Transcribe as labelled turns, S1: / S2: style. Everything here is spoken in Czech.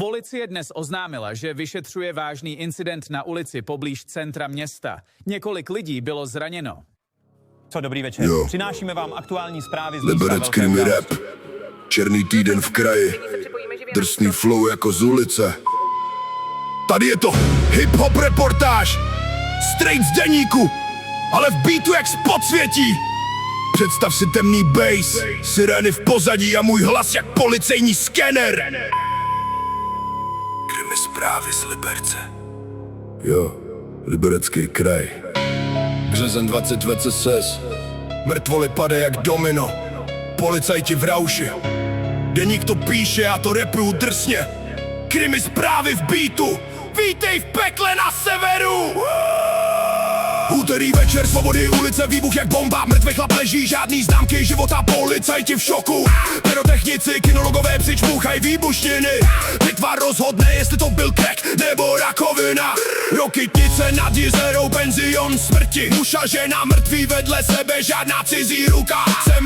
S1: Policie dnes oznámila, že vyšetřuje vážný incident na ulici poblíž centra města. Několik lidí bylo zraněno.
S2: Co, dobrý večer.
S3: Jo.
S2: Přinášíme vám aktuální zprávy z
S3: Liberec krimi rap. Černý týden v kraji. Drsný flow jako z ulice. Tady je to hip-hop reportáž. Straight z deníku, ale v beatu jak z podsvětí. Představ si temný bass, sirény v pozadí a můj hlas jak policejní skener. Krimi zprávy z Liberce. Jo, Liberecký kraj. Březen 2026. Mrtvoly pade jak domino. Policajti v rauši. Deník to píše, já to rapuju drsně. Krimi zprávy v beatu. Vítej v pekle na severu. Úterý večer, svobody, ulice, výbuch jak bomba. Mrtvý chlap leží, žádný známky života, policajti v šoku. Pyrotechnici, kinologové přičmuchají výbušniny. Bitva rozhodne, jestli to byl crack nebo rakovina. Rokytnice nad jezerou, penzion smrti. Muž a žena mrtví vedle sebe, žádná cizí ruka. Jsem